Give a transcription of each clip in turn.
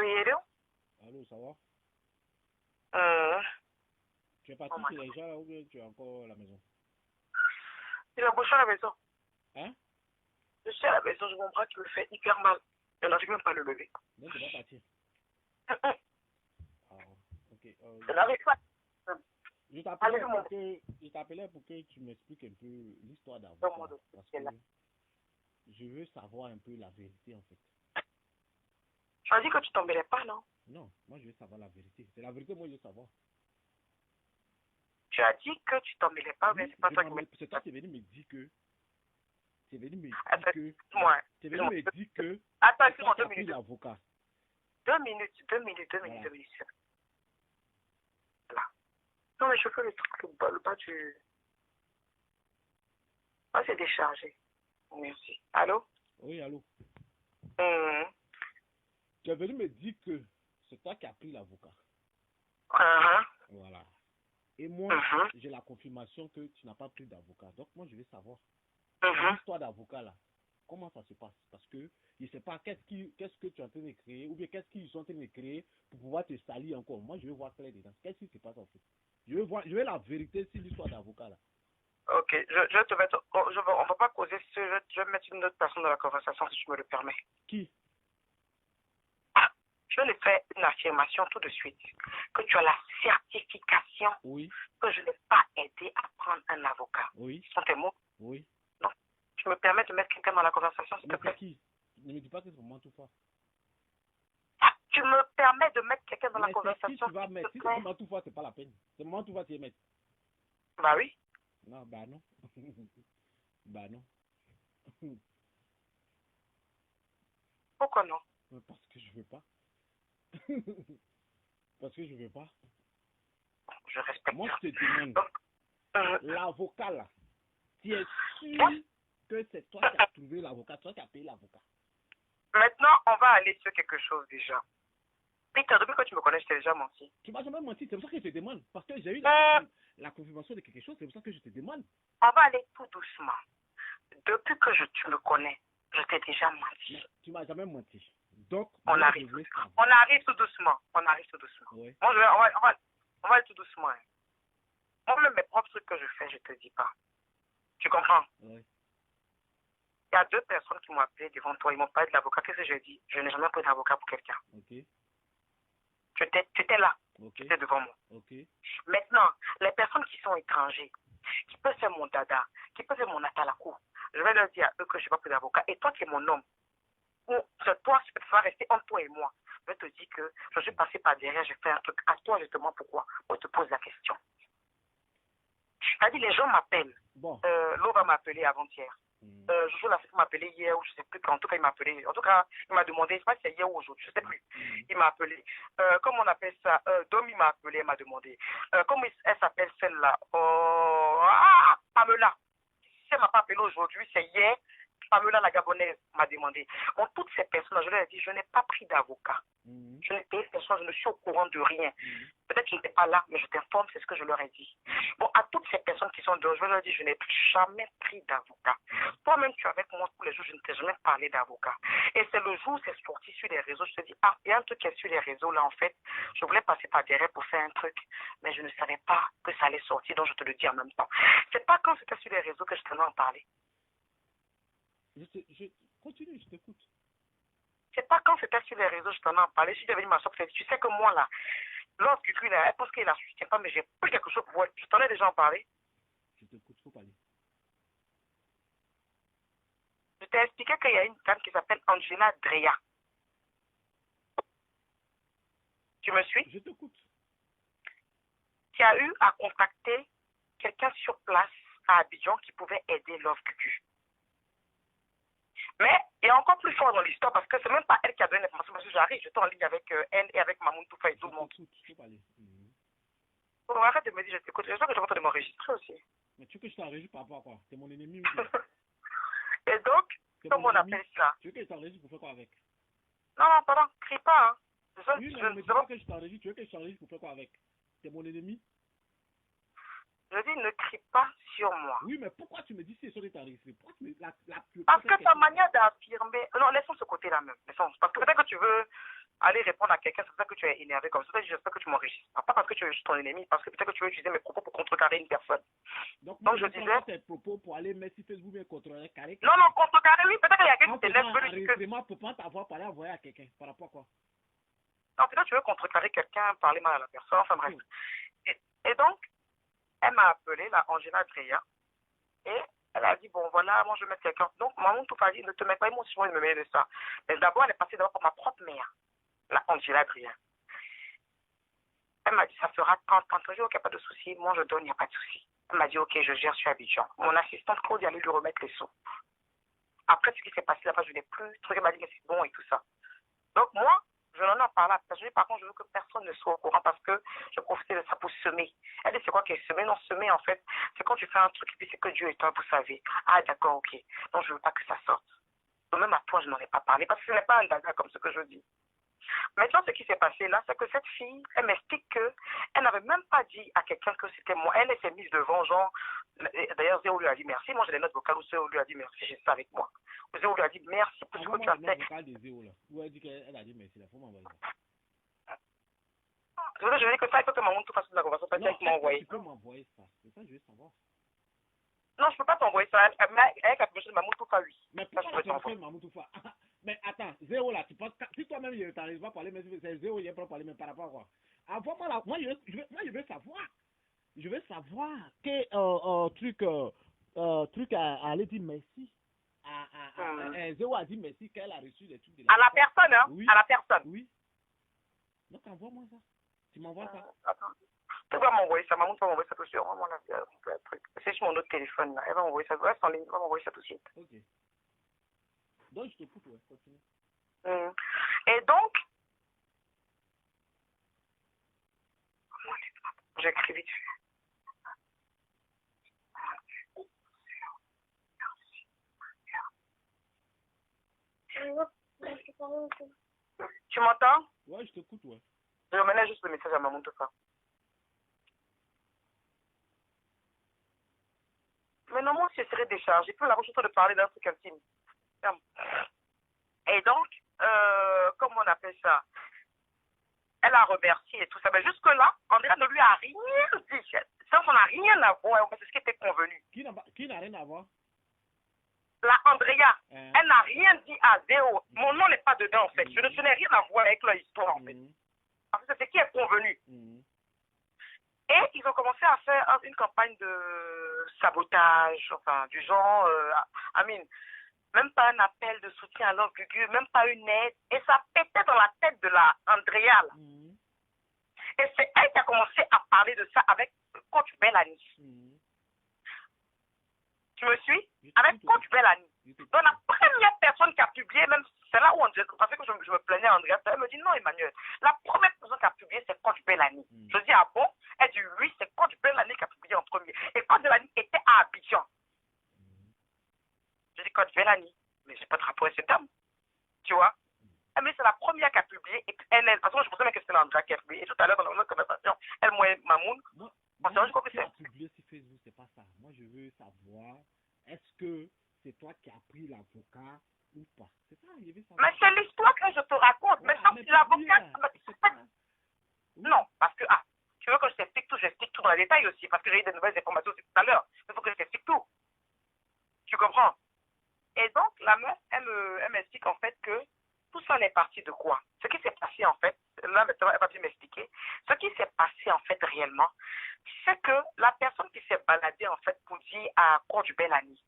Oui, hello? Allô, ça va? Euh, Tu es parti oh my chez God. les gens là, ou bien tu es encore à la maison? Il a bouché à la maison. Hein? Je suis à la maison, je mon bras qui me fait hyper mal. Je n'arrive même pas à le lever. Donc tu vas partir. Ah, ok. Je n'arrive pas. Je Allez, t'appelais pour que tu m'expliques un peu l'histoire mon d'avocat. dos. Parce C'est que là. je veux savoir un peu la vérité en fait. Tu as dit que tu t'embêtais pas, non? Non, moi je veux savoir la vérité. C'est la vérité, moi je veux savoir. Tu as dit que tu t'embêtais pas, mais Oui, c'est pas toi qui me... c'est toi qui es venu me dire que. Tu es venu me dire Attends, que. moi. Tu es venu me dire que. Attends, C'est excuse-moi, toi qui 2 as pris minutes. l'avocat. 2 minutes, 2 minutes, 2 minutes, Voilà. 2 minutes. Là. Non, mais je fais le truc, le bas du... Ah, c'est déchargé. Merci. Allô? Oui, allô. Hum. Tu es venu me dire que c'est toi qui as pris l'avocat. Uh-huh. Voilà. Et moi, j'ai la confirmation que tu n'as pas pris d'avocat. Donc moi, je veux savoir. L'histoire d'avocat là, comment ça se passe? Parce que je ne sais pas qu'est-ce que tu es en train de créer, ou bien qu'est-ce qu'ils sont en train de créer pour pouvoir te salir encore. Moi, je veux voir clair dedans. Qu'est-ce qui se passe en fait? Je veux la vérité sur l'histoire d'avocat là. Ok, je te vais, on va pas causer, je vais mettre une autre personne dans la conversation si tu me le permets. Qui? Je vais faire une affirmation tout de suite, que tu as la certification que je n'ai pas aidé à prendre un avocat. Oui. Ce sont tes mots? Oui. Non. Tu me permets de mettre quelqu'un dans la conversation, s'il te plaît? Qui? Ne me dis pas que c'est pour moi tout ça. Tu me permets de mettre quelqu'un dans la Mais conversation? qui tu vas mettre? Si c'est pour moi tout ça, c'est pas la peine. C'est pour moi tout ça, tu vas mettre. Bah oui. Non, bah non. Bah non. Pourquoi non? Parce que je veux pas. Parce que je veux pas. Je respecte. Moi, je te demande. L'avocat là, tu es sûr que c'est toi qui as trouvé l'avocat, toi qui as payé l'avocat? Maintenant, on va aller sur quelque chose déjà. Peter, depuis que tu me connais, je t'ai déjà menti. Tu m'as jamais menti, c'est pour ça que je te demande. Parce que j'ai eu la confirmation de quelque chose, c'est pour ça que je te demande. On va aller tout doucement. Depuis que tu me connais, je t'ai déjà menti. Mais tu m'as jamais menti. Donc, on arrive tout doucement. On arrive tout doucement. Oui. Moi, on va aller tout doucement. Hein. Moi-même, mes propres trucs que je fais, je te dis pas. Tu comprends? Oui. Il y a 2 personnes qui m'ont appelé devant toi. Ils m'ont parlé de l'avocat. Qu'est-ce que je dis? Je n'ai jamais pris d'avocat pour quelqu'un. Ok. Tu étais là. Ok. Tu étais devant moi. Ok. Maintenant, les personnes qui sont étrangers, qui peuvent faire mon dada, qui peuvent faire mon atalakou, je vais leur dire à eux que je n'ai pas pris d'avocat. Et toi qui es mon homme, ou c'est toi, ça va rester entre toi et moi. Je vais te dire que je suis passé par derrière, j'ai fait un truc. À toi, justement, pourquoi? On te pose la question. C'est-à-dire, les gens m'appellent. Bon. L'eau va m'appeler avant-hier. Jojo l'a fait m'appeler hier ou je sais plus quand. En tout cas, il m'a appelé. En tout cas, il m'a demandé, je sais pas si c'est hier ou aujourd'hui, je sais plus. Il m'a appelé. Comment on appelle ça? Dom, il m'a appelé, il m'a demandé. Comment elle s'appelle celle-là? Pamela. Si elle m'a pas appelé aujourd'hui, c'est hier. Pamela, la Gabonaise, m'a demandé. Bon, toutes ces personnes, je leur ai dit, je n'ai pas pris d'avocat. Je n'ai payé personne, je ne suis au courant de rien. Peut-être que je n'étais pas là, mais je t'informe, c'est ce que je leur ai dit. Bon, à toutes ces personnes qui sont dehors, je leur ai dit, je n'ai jamais pris d'avocat. Toi-même, tu es avec moi tous les jours, je ne t'ai jamais parlé d'avocat. Et c'est le jour où c'est sorti sur les réseaux, je te dis, il y a un truc qui est sur les réseaux, là, en fait. Je voulais passer par derrière pour faire un truc, mais je ne savais pas que ça allait sortir, donc je te le dis en même temps. C'est pas quand c'était sur les réseaux que je t'en ai en parler. Continue, je t'écoute. C'est pas quand c'était sur les réseaux, je t'en ai parlé. Si j'avais dit ma soeur, tu sais que moi, là, lorsque lui, là, elle pense qu'il la soutient pas, mais j'ai pris quelque chose pour elle. Je t'en ai déjà en parlé. Je t'écoute, faut parler. Je t'ai expliqué qu'il y a une femme qui s'appelle Angela Dreya. Tu me suis? Je t'écoute. Tu as eu à contacter quelqu'un sur place à Abidjan qui pouvait aider Love Cucu. Mais il y a encore plus fort dans l'histoire parce que c'est même pas elle qui a donné l'information parce que j'arrive, j'étais en ligne avec elle et avec Mamoun Toufa et tout le monde. Faut parler. Bon, arrête de me dire, je t'écoute. J'espère que je vais de m'enregistrer aussi. Mais tu veux que je t'enregistre par rapport à quoi? T'es mon ennemi ou et donc, comment on appelle ça? Tu veux que je t'enregistre pour faire quoi avec? Non, pardon, crie pas. Hein. Oui, mais ne me dis pas que je t'enregistre. Tu veux que je t'enregistre pour faire quoi avec? T'es mon ennemi? Je dis, ne crie pas sur moi. Oui, mais pourquoi tu me dis si c'est t'enregistrer? Pourquoi tu me Parce que ta manière d'affirmer... Non, laissons ce côté-là même. Laissons. Parce que peut-être que tu veux aller répondre à quelqu'un, c'est pour ça que tu es énervé comme ça. J'espère que tu m'enregistres. Pas parce que tu es juste ton ennemi, parce que peut-être que tu veux utiliser mes propos pour contrecarrer une personne. Donc je disais... tes propos pour aller mettre sur Facebook et contrecarrer. Non, contrecarrer, oui. Peut-être qu'il y a quelqu'un qui t'énerve. Pour pas t'avoir parlé envoyer à quelqu'un. Par rapport à quoi? Non, peut-être tu veux contrecarrer quelqu'un, parler mal à la personne. Enfin bref. Et donc, elle m'a appelé, la Angela Dreya. Et elle a dit, bon, voilà, moi je vais mettre quelqu'un. Donc, maman tout a dit, ne te mets pas, moi aussi, je me mets de ça. Mais d'abord, elle est passée d'abord par ma propre mère, la Angela Adrien. Elle m'a dit, ça fera 30 jours, il n'y a pas de souci. Moi, je donne, il n'y a pas de souci. Elle m'a dit, ok, je gère sur Abidjan. Mon assistante Claude allait lui remettre les sous. Après ce qui s'est passé là-bas, je n'ai plus. Elle m'a dit que c'est bon et tout ça. Donc, moi, je n'en ai pas parlé à personne. Par contre, je veux que personne ne soit au courant parce que je profitais de ça pour semer. Elle dit, c'est quoi qui est semer? Non, semer, en fait, c'est quand tu fais un truc et puis c'est que Dieu est toi, vous savez. Ah, d'accord, ok. Donc, je ne veux pas que ça sorte. Donc, même à toi, je n'en ai pas parlé parce que ce n'est pas un dada comme ce que je dis. Maintenant, ce qui s'est passé là, c'est que cette fille, elle m'explique qu'elle n'avait même pas dit à quelqu'un que c'était moi. Elle s'est mise devant, genre, d'ailleurs, Zéo lui a dit merci. Moi, j'ai les notes vocales où Zéo lui a dit merci, j'ai ça avec moi. Zéo lui a dit merci pour ce que tu as fait. Où elle dit qu'elle a dit merci, là, faut m'envoyer ça. Je veux dire que ça, il faut que Mamoun tout fasse la conversation, peut-être qu'il m'a envoyé. Tu peux m'envoyer ça, c'est ça, je veux savoir. Non, je ne peux pas t'envoyer ça. Elle a quelque chose de Mamoun tout fa, oui. Mais pourquoi tu fais Mamoun tout fa? Mais attends, Zéo là, tu penses que si toi-même il t'arrive pas à parler, mais c'est Zéo, il est pas parler, mais par rapport à quoi? Envoie-moi là, moi je veux savoir. Je veux savoir truc à aller dire merci. Zéo a dit merci qu'elle a reçu les trucs de la... À la personne, hein? Oui. À la personne. Oui. Donc envoie-moi ça. Tu m'envoies ça. Attends. Tu vas m'envoyer ça. Maman, tu vas m'envoyer ça tout de suite. Vraiment, là, c'est un truc. C'est sur mon autre téléphone, là. Elle va m'envoyer ça. Reste en ligne. Elle va m'envoyer ça tout de suite. Ok. Donc, je t'écoute, ouais. Continue. Et donc, j'écris vite fait. Tu m'entends? Ouais, je t'écoute, ouais. Je menais juste le message à Maman tout ça. Mais non, moi, je serais déchargée. Puis la prochaine fois de parler d'un truc intime. Et donc, comment on appelle ça? Elle a remercié et tout ça. Mais jusque-là, Andrea ne lui a rien dit. Ça n'a rien à voir. C'est ce qui était convenu. Qui n'a rien à voir? La Andrea, elle n'a rien dit à Zéo. Mon nom n'est pas dedans, en fait. Je n'ai rien à voir avec leur histoire, en fait. Parce que c'est ce qui est convenu. Et ils ont commencé à faire une campagne de sabotage, enfin, du genre, même pas un appel de soutien à l'homme Gugu, même pas une aide. Et ça pétait dans la tête de la Andrea, là. Et c'est elle qui a commencé à parler de ça avec coach Bellani. Tu me suis? Avec coach Bellani. Donc la première personne qui a publié, même c'est là où Andrea, parce que je me plaignais à Andrea, elle me dit non Emmanuel, la première personne qui a publié c'est coach Bellani. Je dis ah bon? Elle dit oui, c'est coach Bellani qui a publié en premier. Et coach Bellani était à Abidjan. Je dis coach Bellani, mais j'ai pas de rapport avec cette dame. Tu vois? Mais c'est la première qui a publié. Et elle, parce que je pensais même que c'était l'Andrea qui a publié. Et tout à l'heure, dans la conversation, elle, moi et Mamoun, on s'est rendu compte que c'est. Publié sur Facebook, c'est pas ça. Moi, je veux savoir, est-ce que c'est toi qui as pris l'avocat ou pas? C'est ça, je veux savoir. Mais c'est l'histoire que je te raconte. Ouais, mais ça, l'avocat. Non, parce que, tu veux que je t'explique tout, j'explique tout dans les détails aussi, parce que j'ai eu des nouvelles informations aussi tout à l'heure. Il faut que je t'explique tout. Tu comprends? Et donc, la meuf, elle m'explique en fait que tout ça est parti de quoi? Ce qui s'est passé en fait, là maintenant elle va pu m'expliquer, ce qui s'est passé en fait réellement, c'est que la personne qui s'est baladée en fait pour dire à Coach Bellani,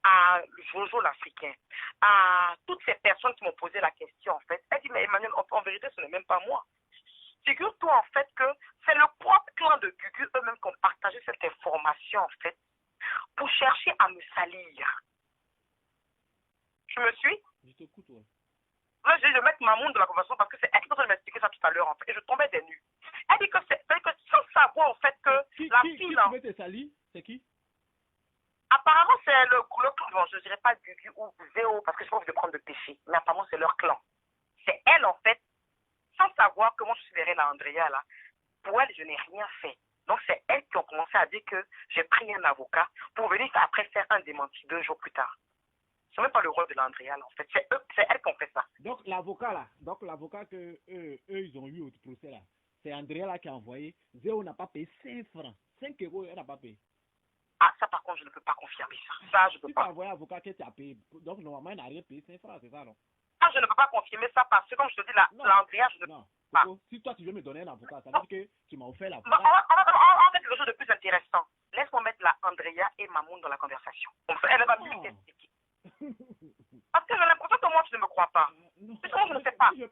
à Jojo l'Africain, à toutes ces personnes qui m'ont posé la question en fait, elle dit mais Emmanuel, en vérité ce n'est même pas moi. Figure-toi en fait que c'est le propre clan de Gugu eux-mêmes qui ont partagé cette information en fait pour chercher à me salir. Tu me suis? Je t'écoute, ouais. Là, j'ai dit de mettre Mamoun dans la conversation parce que c'est elle qui m'a expliqué ça tout à l'heure, en fait, et je tombais des nues. Elle dit que sans savoir, en fait, que la fille, là... C'est qui? Apparemment, c'est le clan, bon, je ne dirais pas Gugu ou Zéo, parce que je pense de prendre de péché, mais apparemment, c'est leur clan. C'est elle, en fait, sans savoir comment je suis derrière la Andrea, là. Pour elle, je n'ai rien fait. Donc, c'est elle qui ont commencé à dire que j'ai pris un avocat pour venir après faire un démenti 2 jours plus tard. C'est même pas le rôle de l'Andrea, en fait. C'est elle qui ont fait ça. Donc, l'avocat que eux, ils ont eu au procès, là, c'est Andrea là qui a envoyé. Zéo n'a pas payé 5 francs. 5 euros, elle n'a pas payé. Ah, ça, par contre, je ne peux pas confirmer ça. Ça, je peux si pas. Tu as envoyé l'avocat que tu as payé. Donc, normalement, il n'a rien payé 5 francs, c'est ça, non? Ah, je ne peux pas confirmer ça parce que, comme je te dis, l'Andrea, je ne peux pas. Si toi, tu veux me donner un avocat, ça veut dire que tu m'as offert l'avocat. On va mettre quelque chose de plus intéressant. Laisse-moi mettre la Andrea et Mamoun dans la conversation. Elle va mieux t'expliquer. Parce que j'ai l'impression que moi, tu ne me crois pas. Non, je ne sais pas. J'ai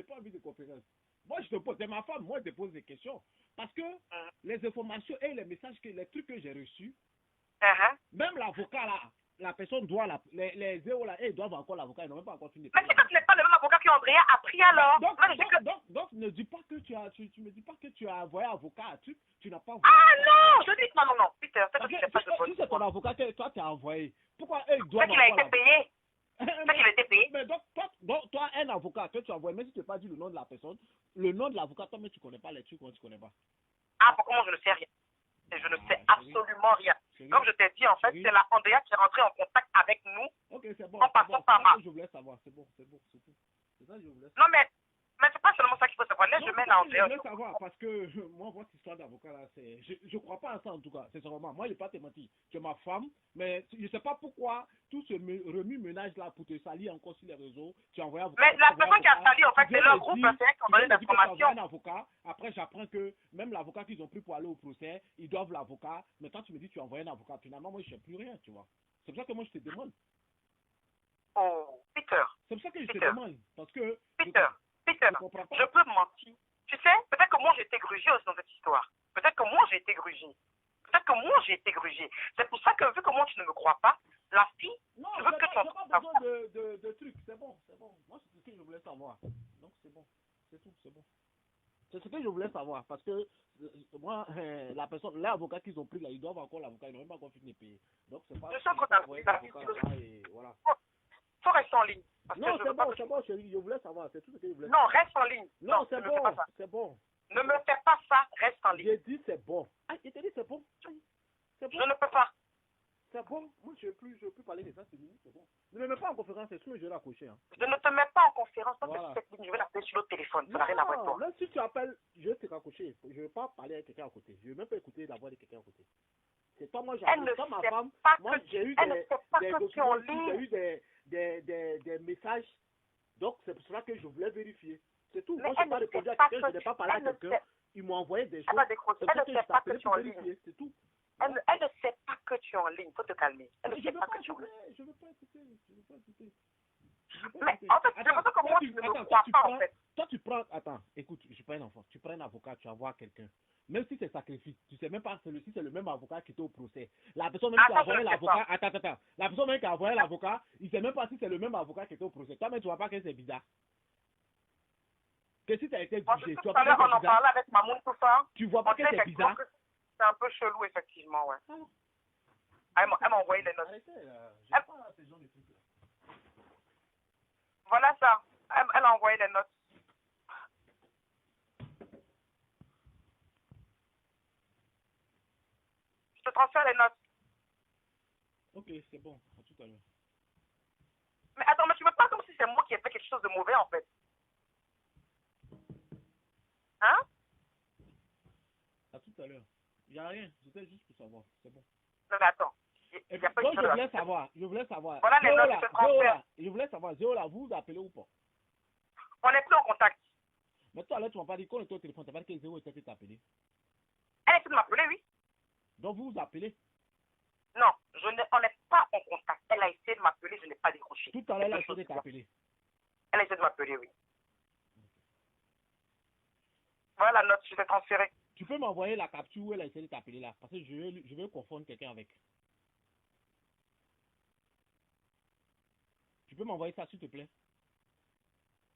pas envie de conférence. Moi, je te pose, c'est ma femme, moi, je te pose des questions. Parce que les informations et les messages, les trucs que j'ai reçus, même l'avocat, là, la personne doit, les zéros, là, ils doivent encore l'avocat, ils n'ont même pas encore fini. Mais si tu n'es pas le même avocat qu'Andrea a pris alors. Donc, ne dis pas que tu me dis pas que tu as envoyé avocat, tu n'as pas envoyé. Ah non, je dis, non, Peter, si c'est ton avocat que toi, tu as envoyé, pourquoi eux, ils doivent. C'est qu'il a été payé. C'est qu'il a été payé. Mais donc, toi, un avocat que tu as envoyé, même si tu n'as pas dit le nom de la personne, le nom de l'avocat, toi, mais tu ne connais pas les trucs, tu ne connais pas. Ah, pourquoi moi, je ne sais rien. Je ne sais absolument rien. Comme je t'ai dit, en fait, c'est la Andrea qui est rentrée en contact avec nous. Ok, c'est bon. En passant par moi. Je voulais savoir, c'est bon. C'est ça que je voulais savoir. Non, mais c'est pas seulement ça qu'il faut savoir. Là, je mets la Andrea. Je voulais savoir parce que moi, votre histoire d'avocat, là, c'est. Je crois pas à ça, en tout cas. C'est vraiment. Moi, je n'ai pas te menti. Tu es ma femme, mais je ne sais pas pourquoi tout ce remue-ménage là pour te salir encore sur les réseaux. Tu as envoyé avocat. Mais la personne qui a sali, en fait, c'est leur groupe, c'est qui ont donné l'information. Un avocat. Après, j'apprends que même l'avocat qu'ils ont pris pour aller au procès, ils doivent l'avocat. Mais quand tu me dis que tu as envoyé un avocat, finalement, moi, je ne sais plus rien, tu vois. C'est pour ça que moi, je te demande. Oh, Peter. C'est pour ça que je te demande. Parce que. Peter, je peux mentir. Tu sais, peut-être que moi, j'ai été grugé aussi dans cette histoire. Peut-être que moi, j'ai été grugé. C'est pour ça que, vu que moi, tu ne me crois pas, la fille, non, je veux que ton... pas besoin de trucs. C'est bon. Moi, c'est ce que je voulais savoir. Donc, c'est bon. C'est tout, c'est bon. C'est ce que je voulais savoir. Parce que moi, l'avocat qu'ils ont pris là, ils doivent encore l'avocat. Ils n'ont même pas encore fini de payer. Donc, c'est pas... Je suis en train de voilà. Faut rester en ligne. Non, c'est bon, chérie. Je voulais savoir. C'est tout ce que je voulais savoir. Non, reste en ligne. Non, c'est bon. C'est bon. Ne me fais pas ça, reste en ligne. J'ai dit c'est bon. Ah, il t'a dit c'est bon. C'est bon. Je ne peux pas. C'est bon. Moi, je ne veux plus parler de ça, c'est bon. Ne me mets pas en conférence, c'est sûr que je vais l'accrocher. Hein. Je ne te mets pas en conférence, parce que cette ligne, je vais l'appeler sur l'autre téléphone. Ça n'a rien à voir avec toi. Même si tu appelles, je vais te raccrocher. Je ne vais pas parler avec quelqu'un à côté. Je ne vais même pas écouter la voix de quelqu'un à côté. C'est pas moi, j'ai appelé ma femme. Moi, j'ai eu des messages. Donc, c'est pour cela que je voulais vérifier. C'est tout. Moi, je n'ai pas répondu à quelqu'un, je n'ai pas parlé à quelqu'un. Ils m'ont envoyé des choses. Elle ne sait pas que tu es en ligne. C'est tout. Elle ne sait pas que tu es en ligne. Faut te calmer. Elle ne sait pas que tu es en ligne. Je ne veux pas écouter. Mais en fait, c'est pour ça que moi, je ne me crois pas, en fait. Toi, tu prends... Attends, écoute, je suis pas un enfant. Tu prends un avocat, tu vas voir quelqu'un. Même si c'est sacrifice, tu sais même pas si c'est le même avocat qui était au procès. La personne même qui a envoyé l'avocat... Attends. La personne même qui a envoyé l'avocat, il sait même pas si c'est le même avocat qui était au procès. Toi, mais tu vois pas que c'est bizarre. Que si tu as été jugé, tu vois pas que c'est bizarre. On en parlait avec Mamoun, tout ça. Tu vois pas que c'est bizarre. C'est un peu chelou, effectivement, ouais. Elle m'a envoyé les notes. Arrêtez, là. J'ai pas ces gens de trucs, là. Voilà ça. Elle a envoyé les notes. Je te transfère les notes. Ok, c'est bon. À tout à l'heure. Mais attends, mais tu veux pas comme si c'est moi qui ai fait quelque chose de mauvais, en fait. Hein? À tout à l'heure. Il n'y a rien. C'était juste pour savoir. C'est bon. Non, mais attends. Donc, je voulais savoir. Voilà les notes, je te transfère. Je voulais savoir, Zéola, vous appelez ou pas? On n'est plus en contact. Mais toi, là, tu m'as pas dit qu'on était au téléphone. Tu n'as pas dit que Zéo était appelé. Elle essaie de m'appeler, oui. Donc, vous vous appelez? Non, on n'est pas en contact. Elle a essayé de m'appeler, je n'ai pas décroché. Tout à l'heure, elle a essayé de t'appeler. Elle a essayé de m'appeler, oui. Voilà la note, je t'ai transférée. Tu peux m'envoyer la capture où elle a essayé de t'appeler là, parce que je vais confondre quelqu'un avec. Tu peux m'envoyer ça, s'il te plaît?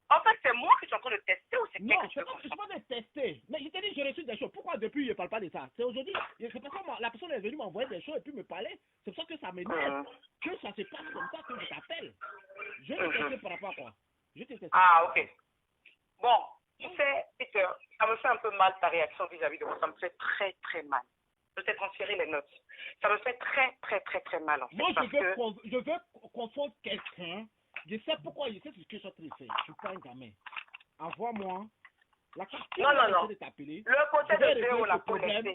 En fait, c'est moi qui suis en train de tester ou c'est non, je ne suis pas de tester. Mais je t'ai dit, j'ai reçu des choses. Pourquoi depuis, je ne parle pas de ça? C'est aujourd'hui. C'est parce que la personne est venue m'envoyer des choses et puis me parler. C'est pour ça que ça m'énerve. Que ça se passe comme ça que je t'appelle. Je vais te tester par rapport à quoi? Je te teste. Ah, ok. Bon, tu sais, Peter, ça me fait un peu mal ta réaction vis-à-vis de moi. Ça me fait très, très mal. Je t'ai transféré les notes. Ça me fait très, très, très, très mal, en fait. Moi, je veux confondre quelqu'un. Je sais pourquoi, je sais ce que je suis en train de faire. Je suis pas un gamin. Envoie-moi la carte de t'appeler. Le côté de Zéo, la problème.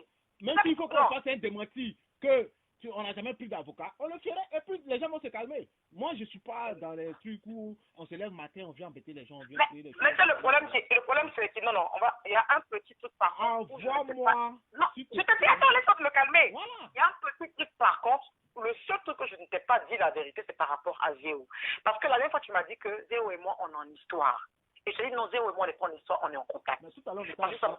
Même s'il faut qu'on fasse un démenti que on n'a jamais pris d'avocat, on le ferait et puis les gens vont se calmer. Moi, je suis pas dans les trucs où on se lève le matin, on vient embêter les gens, on vient créer des choses. Mais le problème, c'est que non, il y a un petit truc par contre. Envoie-moi. Non, je te dis, attends, laisse-moi me calmer. Voilà. Il y a un petit truc par contre. Le seul truc que je ne t'ai pas dit la vérité, c'est par rapport à Zéo. Parce que la dernière fois, tu m'as dit que Zéo et moi, on est en histoire. Et je t'ai dit, non, Zéo et moi, on est pas en histoire, on est en contact. Mais tout à l'heure,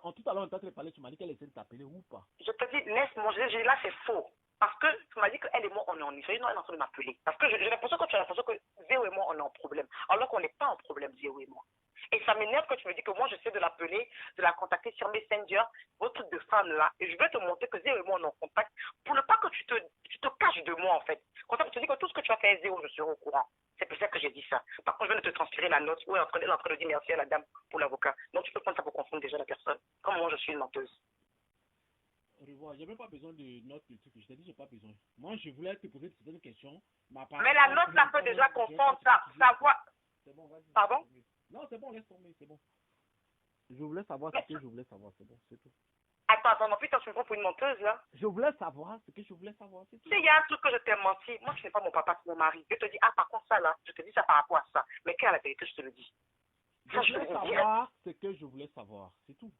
on t'a parlé, tu m'as dit qu'elle essaie de t'appeler ou pas? Je te dis, laisse-moi, là, c'est faux. Parce que tu m'as dit qu'elle et moi, on est en histoire. Non, elle est en train de m'appeler. Parce que j'ai l'impression que tu as l'impression que Zéo et moi, on est en problème. Alors qu'on n'est pas en problème, Zéo et moi. Et ça m'énerve que tu me dis que moi, j'essaie de l'appeler, de la contacter sur Messenger, votre truc de femme là. Et je vais te montrer que Zéo et moi, on est en contact pour ne pas que tu te caches de moi, en fait. Comme ça, je te dis que tout ce que tu as fait, Zéo, je serai au courant. C'est pour ça que j'ai dit ça. Par contre, je viens de te transférer la note où elle est en train de dire merci à la dame pour l'avocat. Donc, tu peux prendre ça pour confondre déjà la personne. Comme moi, je suis une menteuse. Revoir, j'ai même pas besoin de notes, de trucs. Je t'ai dit, j'ai pas besoin. Moi, je voulais te poser certaines questions. Mais la note, ça peut déjà confondre ça. Savoir. C'est bon, vas-y. Pardon? Non, c'est bon, laisse tomber, c'est bon. Je voulais savoir ce que je voulais savoir, c'est bon, c'est tout. Attends, putain, tu me prends pour une menteuse, là? Je voulais savoir ce que je voulais savoir, c'est tout. Tu sais, il y a un truc que je t'ai menti. Moi, je n'ai pas mon papa, c'est mon mari. Je te dis, par contre, ça, là, je te dis ça par rapport à ça. Mais quelle est la vérité, je te le dis. Je voulais savoir ce que je voulais savoir, c'est tout.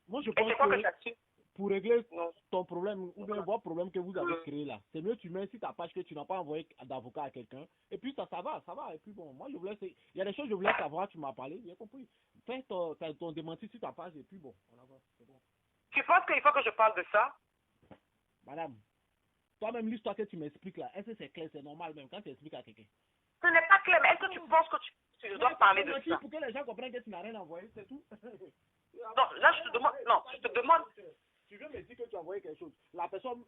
Moi, je pense que pour régler ton problème, ou bien vos problèmes que vous avez créés là, c'est mieux tu mets sur ta page que tu n'as pas envoyé d'avocat à quelqu'un, et puis ça va, et puis bon, moi je voulais, il y a des choses que je voulais savoir, tu m'as parlé, j'ai compris. Fais ton démenti sur ta page, et puis bon, on avance, c'est bon. Tu penses qu'il faut que je parle de ça? Madame, toi-même l'histoire que tu m'expliques là, est-ce que c'est clair, c'est normal même quand tu expliques à quelqu'un? Ce n'est pas clair, mais est-ce que tu penses que tu dois parler de ça? Pour que les gens comprennent que tu n'as rien envoyé, c'est tout. Non, là je te demande, Tu veux me dire que tu as envoyé quelque chose. La personne,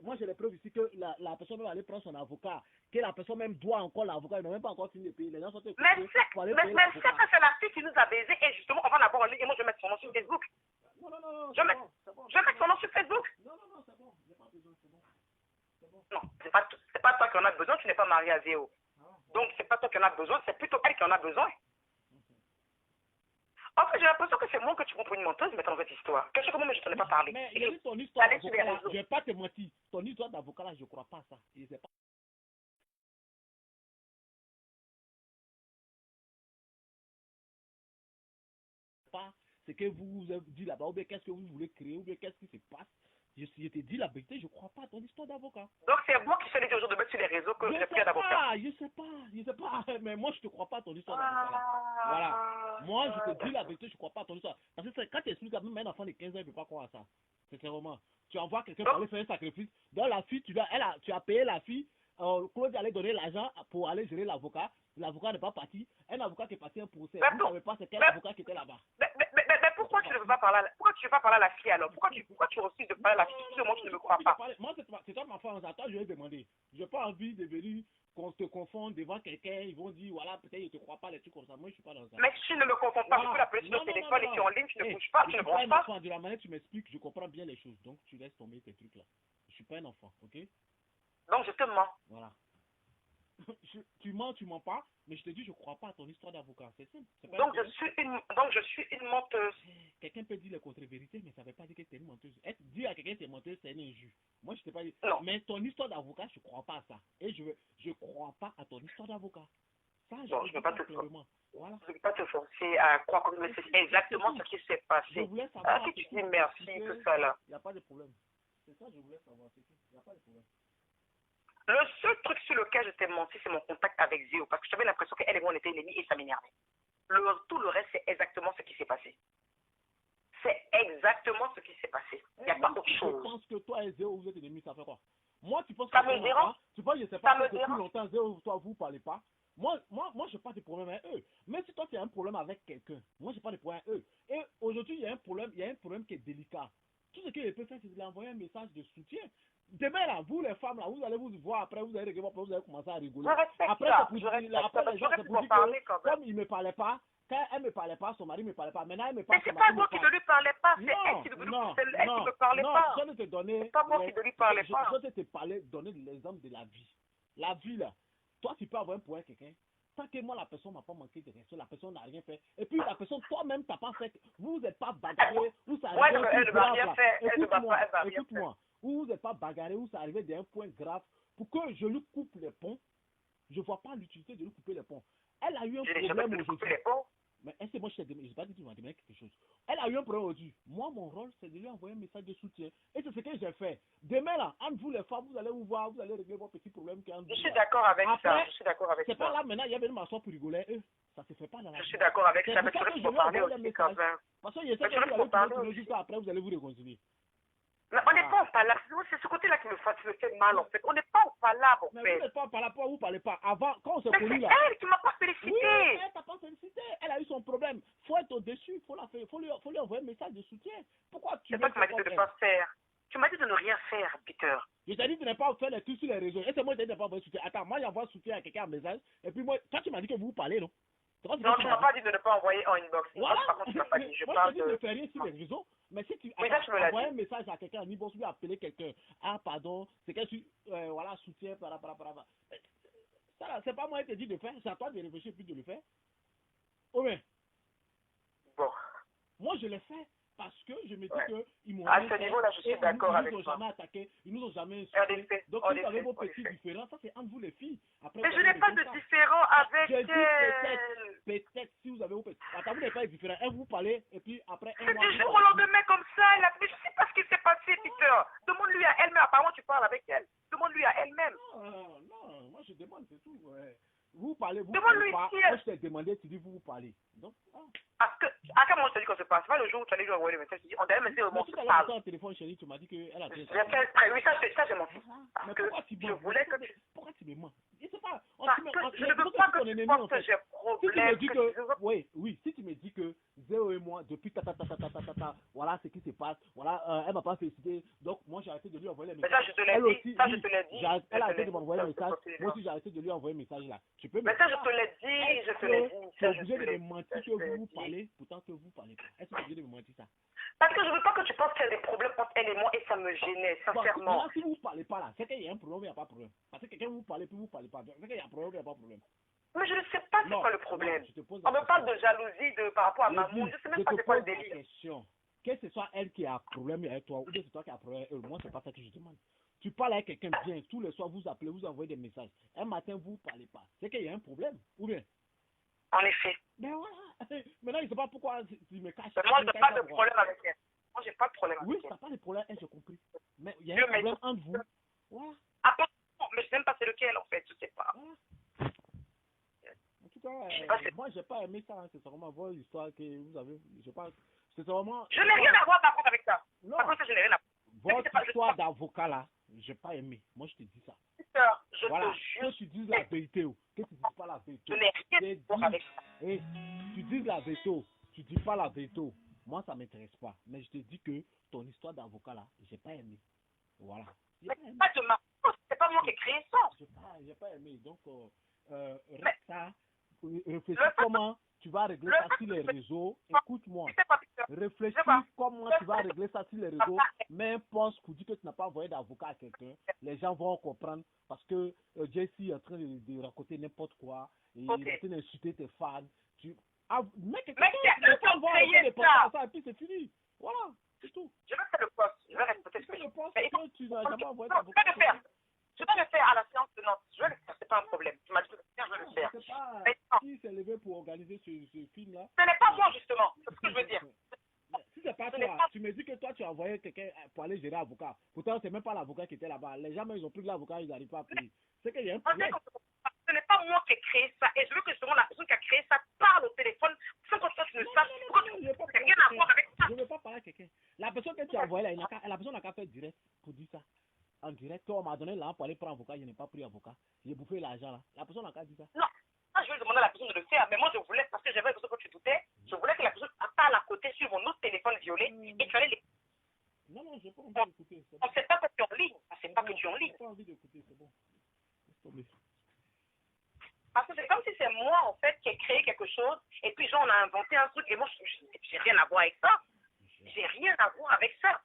moi j'ai les preuves ici que la personne va aller prendre son avocat, que la personne même doit encore l'avocat, il n'a même pas encore fini de payer. Les gens sont mais c'est que c'est la fille qui nous a baisé et justement on va l'avoir en ligne et moi je vais mettre son nom sur Facebook. Non, je vais mettre son nom sur Facebook. Non, c'est bon, j'ai pas besoin, c'est bon. Non, c'est pas toi qui en as besoin, tu n'es pas marié à Zéo. Donc c'est pas toi qui en as besoin, c'est plutôt elle qui en a besoin. En fait, j'ai l'impression que c'est moi que tu prends pour une menteuse, mais dans cette histoire. Quelque chose comme moi, je ne t'en ai pas parlé. Mais il y a ton histoire d'avocat, je vais pas te mentir. Ton histoire d'avocat, là, je ne crois pas à ça. Pas ce que vous avez dit là-bas, ou bien qu'est-ce que vous voulez créer, ou bien qu'est-ce qui se passe. Je te dis la vérité, je ne crois pas à ton histoire d'avocat. Donc c'est moi qui fais les jours de mettre sur les réseaux que j'ai pris un avocat. Je sais pas, mais moi je te crois pas à ton histoire d'avocat. Voilà. Moi je te dis la vérité, je ne crois pas à ton histoire. Parce que quand tu expliques à même un enfant de 15 ans, il ne peut pas croire à ça. Sincèrement. Tu envoies quelqu'un pour aller faire un sacrifice. Dans la fille, tu as payé la fille. Claude allait donner l'argent pour aller gérer l'avocat. L'avocat n'est pas parti. Un avocat qui est parti un procès. Vous ne savez pas c'est quel avocat qui était là-bas. Mais pourquoi tu ne veux pas parler à la fille alors? Pourquoi tu refuses de parler à la fille? Tout le monde, tu ne me crois pas. Moi, c'est toi ma femme. Toi, je vais demander. Je n'ai pas envie de venir qu'on te confonde devant quelqu'un. Ils vont dire, voilà, peut-être ils ne te croient pas, des trucs comme ça. Moi, je ne suis pas dans ça. Mais si tu ne me confonds pas, je peux l'appeler sur le téléphone et tu es en ligne, tu ne bouges pas, tu ne branches pas. De la manière tu m'expliques, je comprends bien les choses. Donc, tu laisses tomber ces trucs-là. Je ne suis pas un enfant, ok? Donc, je te mens. Voilà. Tu mens pas, mais je te dis, je crois pas à ton histoire d'avocat, c'est simple. Donc je suis une menteuse. Quelqu'un peut dire les contre-vérités, mais ça ne veut pas dire que tu es une menteuse. Dire à quelqu'un que tu es menteuse, c'est une injure. Moi, je ne t'ai pas dit. Non. Mais ton histoire d'avocat, je crois pas à ça. Et je crois pas à ton histoire d'avocat. Ça, je ne veux pas te forcer. Voilà. Je ne veux pas te forcer à croire que c'est exactement ce qui s'est passé. Je voulais savoir. Si tu dis merci, tout ça là. Il n'y a pas de problème. C'est ça, je voulais savoir. Il n'y a pas de problème. Le seul truc sur lequel je t'ai menti, c'est mon contact avec Zéo, parce que j'avais l'impression qu'elle et moi on était ennemis et ça m'énervait. Tout le reste, c'est exactement ce qui s'est passé. C'est exactement ce qui s'est passé. Il n'y a pas autre chose. Je pense que toi et Zéo, vous êtes ennemis, ça fait quoi? Moi, tu penses que ça me dérange? Tu penses, je sais pas, depuis longtemps, Zéo, toi, vous ne parlez pas. Moi, je n'ai pas de problème avec eux. Mais si toi, tu as un problème avec quelqu'un, moi, je n'ai pas de problème avec eux. Et aujourd'hui, il y a un problème qui est délicat. Tout ce qu'il peut faire, c'est de lui envoyer un message de soutien. Demain, là, vous, les femmes, là, vous allez vous voir après, vous allez commencer à rigoler. Après, les gens, c'est pour dire que, comme il ne me parlait pas, quand elle ne me parlait pas, son mari ne me parlait pas. Maintenant, elle me parle. Mais c'est pas moi qui ne lui parlais pas, c'est elle qui ne me parlait pas. Je ne te donnais. C'est pas moi qui ne lui parlais pas. Je te parlais, donner l'exemple de la vie. La vie, là. toi, tu peux avoir un problème avec quelqu'un. Tant que moi, la personne m'a pas manqué de respect, la personne n'a rien fait. Et puis, la personne, toi-même, t'as pas fait. Vous n'êtes pas bagarré, ou ça Ouais, arrive elle ne va rien faire. Écoute-moi. Vous n'êtes pas bagarré, ou ça arrivait d'un point grave. Pour que je lui coupe les ponts, je ne vois pas l'utilité de lui couper les ponts. Elle a eu un problème aujourd'hui. Mais est-ce que moi, je n'ai pas dit que tu m'as demandé quelque chose. Elle a eu un problème aujourd'hui. Moi, mon rôle, c'est de lui envoyer un message de soutien. Et c'est ce que j'ai fait. Demain, là, entre vous les femmes, vous allez vous voir, vous allez régler vos petits problèmes. Je suis d'accord avec ça. Je suis d'accord avec ça. C'est pas là, maintenant, il y a venu m'asseoir pour rigoler. Ça se fait pas dans la vie. Je suis d'accord avec ça. Mais tu aurais pu me parler aussi quand même. Parce que je sais que vous allez parler juste après, vous allez vous réconcilier. Mais on n'est pas en palabre. C'est ce côté-là qui me fait mal, en fait. On n'est pas en palabre, en fait. Mais vous n'êtes pas en palabre, pourquoi vous ne parlez pas? Avant, quand on s'est connus là. C'est elle qui m'a pas félicité. Oui, elle t'a pas félicité. Elle a eu son problème. Faut être au-dessus. Faut lui envoyer un message de soutien. Pourquoi tu c'est toi qui m'as dit de ne pas faire. Tu m'as dit de ne rien faire, Peter. Je t'ai dit de ne pas faire les trucs sur les réseaux. Et c'est moi qui t'ai dit de ne pas envoyer soutien. Attends, moi j'envoie soutien à quelqu'un en message. Et puis moi, toi tu m'as dit que vous parlez, non? Non, tu m'as pas dit de ne pas envoyer en inbox. Voilà. Par contre, tu m'as pas dit. Moi, je te dis de ne faire rien sur les réseaux. Mais si tu envoies un message à quelqu'un en inbox, lui appeler quelqu'un. Ah, pardon, c'est quelqu'un, voilà, soutien, par. Ça, c'est pas moi qui te dit de faire. C'est à toi de réfléchir puis de le faire. Oui. Bon. Moi, je l'ai fait. Parce que je me dis qu'ils m'ont. À ce niveau-là, je suis d'accord avec toi. Ils nous ont jamais attaqué, ils nous ont jamais insulté. Donc, si vous avez vos petits différends, ça c'est entre vous les filles. Après, mais je n'ai pas de différent avec elle. Peut-être, si vous avez vos petits. Attends, vous n'êtes pas différents. Elle vous parlez, et puis après, c'est du jour au lendemain comme ça. Mais je ne sais pas ce qui s'est passé, Peter. Demande-lui à elle-même. Apparemment, tu parles avec elle. Demande-lui à elle-même. Non, moi je demande, c'est tout. Vous parlez, vous parlez pas. Si moi, je t'ai demandé, tu dis vous parlez. Donc, Parce que, à quel moment je te dis qu'on se passe? C'est pas le jour où tu allais lui envoyer le message, tu dis, on devait me dire au moins se parle. Au téléphone, chérie, tu m'as dit qu'elle a fait ça. J'ai fait exprès, oui, ça j'ai menti. Parce que je voulais que tu... Pourquoi tu me mens? Je sais pas. Je ne veux pas que tu penses que j'ai problème. Si tu me dis que, oui, si tu me dis que Zéo et moi, depuis voilà ce qui se passe, voilà, elle m'a pas félicité, donc moi j'ai arrêté de lui envoyer les messages. Mais ça, je te l'ai dit, ça, je te l'ai dit. Elle a arrêté de m'envoyer un message, moi aussi j'ai arrêté de lui envoyer un message là. Tu peux me mais ça, je te l'ai dit, je te l'ai dit. Tu es obligé de me mentir que vous parlez, pourtant que vous parlez pas. Est-ce que tu es obligé de me mentir ça? Parce que je veux pas que tu penses qu'il y a des problèmes entre elle et moi et ça me gênait, sincèrement. Bon, si vous ne parlez pas là, c'est qu'il y a un problème, il n'y a pas de problème. Parce que quelqu'un vous parle puis vous ne parlez pas. C'est qu'il y a un problème, il n'y a pas de problème. Mais je ne sais pas c'est quoi le problème. On me parle de jalousie par rapport à Mamoun. Je ne sais même pas c'est quoi le délire. Que ce soit elle qui a un problème avec toi ou bien c'est toi qui as un problème avec elle, moi c'est pas ça que je demande. Tu parles avec quelqu'un bien, tous les soirs vous appelez, vous envoyez des messages. Un matin vous ne parlez pas. C'est qu'il y a un problème, ou bien? En effet. Ben voilà. Maintenant, je ne sais pas pourquoi tu me caches. Moi, je n'ai pas de problème avec elle. Moi, j'ai pas de problème avec elle. Oui, tu n'as pas de problème, j'ai compris. Mais il y a un problème entre vous. Voilà. Mais je ne sais même pas c'est lequel, en fait. Je ne sais pas. Voilà. En tout cas, moi, je n'ai pas aimé ça. Hein. C'est vraiment votre histoire que vous avez. Je sais pas. C'est vraiment. Je n'ai rien à voir, par contre, avec ça. Non. Par contre, je n'ai rien à voir. Votre histoire d'avocat, là, je n'ai pas aimé. Moi, je te dis ça. Je voilà. te jure. Que tu dises la vérité. Que tu ne dises pas la vérité. Je n'ai rien à voir avec ça. Et tu dis la vérité. Tu dis pas la vérité. Moi, ça ne m'intéresse pas. Mais je te dis que ton histoire d'avocat, là, je n'ai pas aimé. Voilà. Mais c'est pas de ma faute. C'est pas moi qui ai créé ça. J'ai pas aimé. Donc, reste ça. Réfléchis comment tu vas régler ça sur les réseaux. Écoute-moi. Réfléchis comment tu vas régler ça sur les réseaux. Mets un post pour dire que tu n'as pas envoyé d'avocat à quelqu'un. Les gens vont comprendre parce que Jesse est en train de raconter n'importe quoi. Et il est en train d'insulter tes fans. Mec, et puis c'est fini. Voilà, c'est tout. Je vais faire le post. Je vais respecter ce que je pense. Tu n'as jamais envoyé d'avocat. Je vais le faire. Je vais le faire à la séance de Nantes. Je vais le faire. C'est pas un problème. Tu m'as dit de le faire, je vais le faire. Je sais pas qui s'est levé pour organiser ce film-là. Ce n'est pas moi, justement. C'est ce que je veux dire. Si c'est pas toi, tu me dis que toi, tu as envoyé quelqu'un pour aller gérer l'avocat. Pourtant, c'est même pas l'avocat qui était là-bas. Les gens, ils ont pris de l'avocat, ils n'arrivent pas à payer. C'est qu'il y a un problème. Ce n'est pas moi qui ai créé ça. Et je veux que justement la personne qui a créé ça parle au téléphone sans que toi tu ne saches. Il n'y a rien à voir avec ça. Je ne veux pas parler à quelqu'un. La personne que tu as envoyée là, la personne n'a qu'à faire direct pour dire ça. En direct, toi, on m'a donné l'argent pour aller prendre avocat, je n'ai pas pris avocat. J'ai bouffé l'argent là. La personne n'a qu'à dire ça. Non, je vais demander à la personne de le faire. Mais moi, je voulais, parce que j'avais l'impression que tu doutais, je voulais que la personne parle à côté sur mon autre téléphone violet et tu allais les. Non, j'ai pas envie d'écouter. On ne sait pas que tu es en ligne. On ne sait pas que tu es en ligne. J'ai pas envie d'écouter, c'est bon. Laisse tomber. Parce que c'est comme si c'est moi, en fait, qui ai créé quelque chose, et puis genre, on a inventé un truc, et moi, j'ai rien à voir avec ça. J'ai rien à voir avec ça.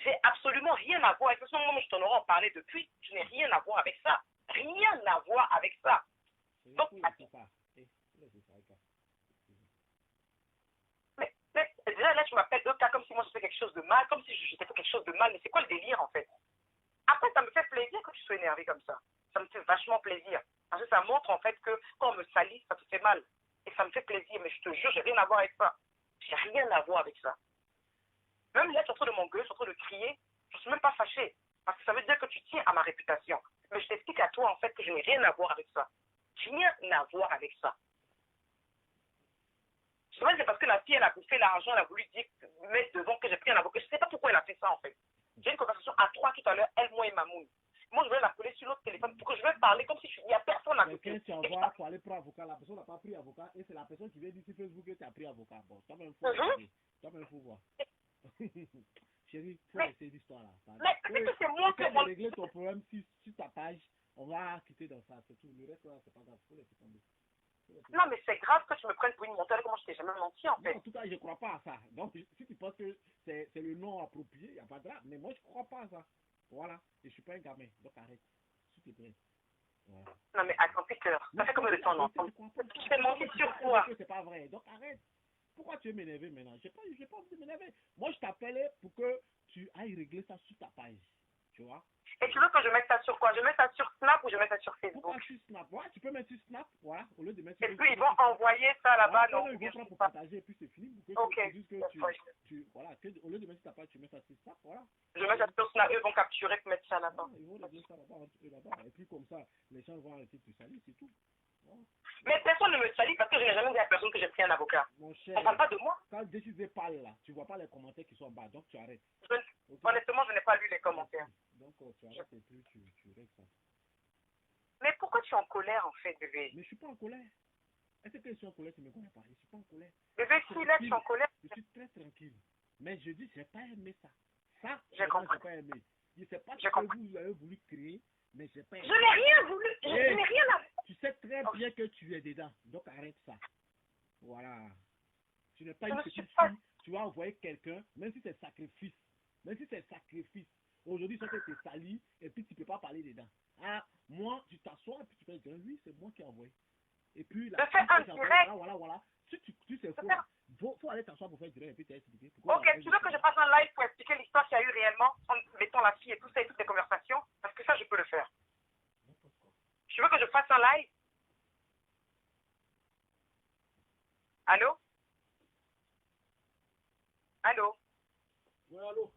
J'ai absolument rien à voir avec ça. Moi, je t'en aurais en parlé depuis. Je n'ai rien à voir avec ça. rien à voir avec ça. Donc, mais déjà là, tu m'appelles Eka comme si moi je fais quelque chose de mal, comme si j'étais fait quelque chose de mal. Mais c'est quoi le délire en fait? Après, ça me fait plaisir que tu sois énervé comme ça. Ça me fait vachement plaisir. Parce que ça montre en fait que quand on me salit, ça te fait mal. Et ça me fait plaisir. Mais je te jure, j'ai rien à voir avec ça. J'ai rien à voir avec ça. Même là, tu es en train de m'engueuler, tu es en train de crier. Je ne suis même pas fâchée. Parce que ça veut dire que tu tiens à ma réputation. Mais je t'explique à toi en fait que je n'ai rien à voir avec ça. Rien à voir avec ça. Je sais pas, c'est parce que la fille, elle a bouffé l'argent, elle a voulu dire, mettre devant que j'ai pris un avocat. Je ne sais pas pourquoi elle a fait ça en fait. J'ai eu une conversation à 3 tout à l'heure, elle, moi et Mamoun. Moi, je voulais l'appeler sur l'autre téléphone pour que je veuille parler comme si il n'y a personne à côté. Quelqu'un t'envoie pour aller prendre avocat, la personne n'a pas pris avocat et c'est la personne qui vient dire sur Facebook que tu as pris avocat. Bon, toi-même, faut voir. Chérie, faut essayer l'histoire là. Mais c'est moi qui vais régler ton problème sur ta page. On va quitter dans ça, c'est tout. Le reste là, c'est pas grave. Faut laisser tomber. Non, mais c'est grave que tu me prennes pour une menteuse, comment je t'ai jamais menti en fait. Non, en tout cas, je ne crois pas à ça. Donc, si tu penses que c'est le nom approprié, il n'y a pas de drame. Mais moi, je ne crois pas à ça. Voilà. Et je ne suis pas un gamin. Donc, arrête. S'il te plaît. Voilà. Non, mais attends, Peter, ça fait combien de temps ensemble? Tu t'es menti sur quoi? C'est pas vrai. Donc, arrête. Pourquoi tu veux m'énerver maintenant? Je n'ai pas envie de m'énerver. Moi, je t'appelais pour que tu ailles régler ça sur ta page. Tu vois? Et tu veux que je mette ça sur quoi? Je mets ça sur Snap ou je mets ça sur Facebook? Pourquoi sur Snap? Ouais, tu peux mettre sur Snap, voilà, au lieu de mettre sur Facebook. Et puis ils vont envoyer ça là-bas. Non, ils vont prendre pour partager et puis c'est fini. Ok. Voilà, au lieu de mettre sur ta page, tu mets ça sur Snap, voilà. Je mets ça sur Snap, eux vont capturer pour mettre ça là-bas. Ils vont régler ça là-bas. Et puis comme ça, les gens vont arrêter de te salir, c'est tout. Voilà. Mais personne ne me salit parce que je n'ai jamais dit à personne que j'ai pris un avocat. Mon cher, on parle pas de moi. Quand décider parle là, tu vois pas les commentaires qui sont en bas, donc tu arrêtes. Honnêtement, je n'ai pas lu les commentaires. Donc tu arrêtes et puis tu règles ça. Mais pourquoi tu es en colère en fait, bébé? Mais je suis pas en colère. Est-ce que je suis en colère, tu me connais pas? Je suis pas en colère. Bébé, si là tu es en colère. Je suis très tranquille. Mais je dis, j'ai pas aimé ça. Ça, j'ai compris. Pas aimé. Je sais pas ce que vous avez voulu créer, mais j'ai pas aimé. Je n'ai rien voulu. Je n'ai rien à. Tu sais très bien que tu es dedans. Donc arrête ça. Voilà. Tu n'es pas une petite fille. Tu vas envoyer quelqu'un, même si c'est sacrifice. Aujourd'hui, ça te salit et puis tu ne peux pas parler dedans. Ah, moi, tu t'assois et puis tu peux dire, oui, c'est moi qui ai envoyé. Et puis, là, voilà. Si tu sais quoi, faut aller t'asseoir pour faire direct et puis t'expliquer. Ok, tu veux que je fasse un live pour expliquer l'histoire qu'il y a eu réellement en mettant la fille et tout ça et toutes les conversations? Parce que ça, je peux le faire. Tu veux que je fasse un live? Allô? Allô? Oui, allô?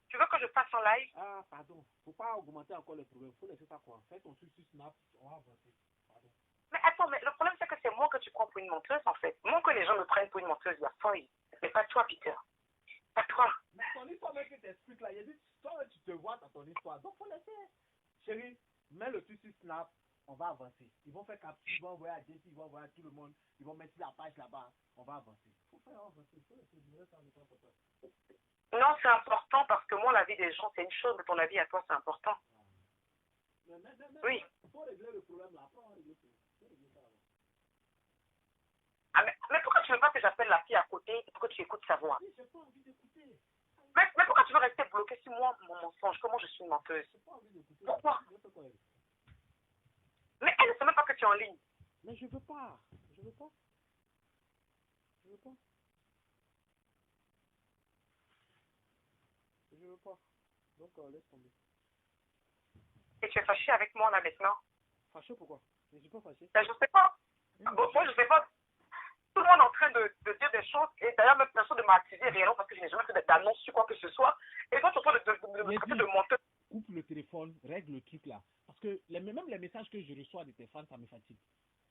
Tu veux que je fasse un live? Ah, pardon. Faut pas augmenter encore le problème. Faut laisser ça quoi. Fais ton truc sur Snap, on va avancer. Pardon. Mais attends, mais le problème c'est que c'est moi que tu prends pour une menteuse en fait. Moi que les gens me prennent pour une menteuse, il y a folie. Mais pas toi, Peter. Pas toi. Mais ton histoire même que t'expliques là, il y a dit, toi tu te vois dans ton histoire. Donc faut laisser. Chérie, mets le truc sur Snap, on va avancer. Ils vont faire capture, ils vont envoyer à Jesse, ils vont envoyer à tout le monde, ils vont mettre la page là-bas, on va avancer. Faut faire avancer, faut laisser. Non, c'est important parce que moi, la vie des gens, c'est une chose, mais ton avis à toi, c'est important. Oui. Il faut régler le problème là. Après, on va régler le problème. Ah, mais pourquoi tu veux pas que j'appelle la fille à côté pour que tu écoutes sa voix? Oui, j'ai pas envie d'écouter. Mais pourquoi tu veux rester bloqué sur moi, mon mensonge? Comment je suis une menteuse? J'ai pas envie d'écouter. Pourquoi? Mais elle ne sait même pas que tu es en ligne. Mais je veux pas. Je veux pas. Donc, laisse tomber. Et tu es fâché avec moi là maintenant? Fâché pourquoi? Je suis pas fâché. Ben, je sais pas. Bon, moi, je sais pas. Tout le monde est en train de dire des choses. Et d'ailleurs, même personne ne m'a accusé réellement parce que je n'ai jamais fait d'annonce sur quoi que ce soit. Et toi, tu es en train de traiter de menteur. Coupe le téléphone, règle le truc là. Parce que même les messages que je reçois de tes fans, ça me fatigue.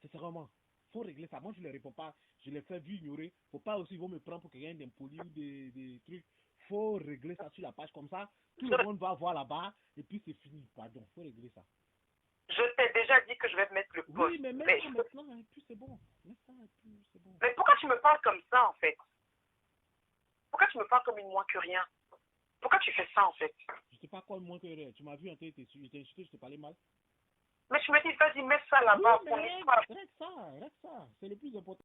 Sincèrement. Faut régler ça. Moi, je ne les réponds pas. Je les fais vu ignorer. Faut pas aussi, ils vont me prendre pour quelqu'un d'impoli ou des trucs. Faut régler ça sur la page comme ça. Tout le monde va voir là-bas et puis c'est fini. Pardon, faut régler ça. Je t'ai déjà dit que je vais mettre le post. Oui, mais maintenant, et puis c'est bon. Mais pourquoi tu me parles comme ça, en fait? Pourquoi tu me parles comme une moins que rien? Pourquoi tu fais ça, en fait? Je sais pas quoi moins que rien. Tu m'as vu en train de t'insulter, je t'ai parlé mal. Mais je me dis, vas-y, mets ça là-bas. Oui, mais reste ça. C'est le plus important.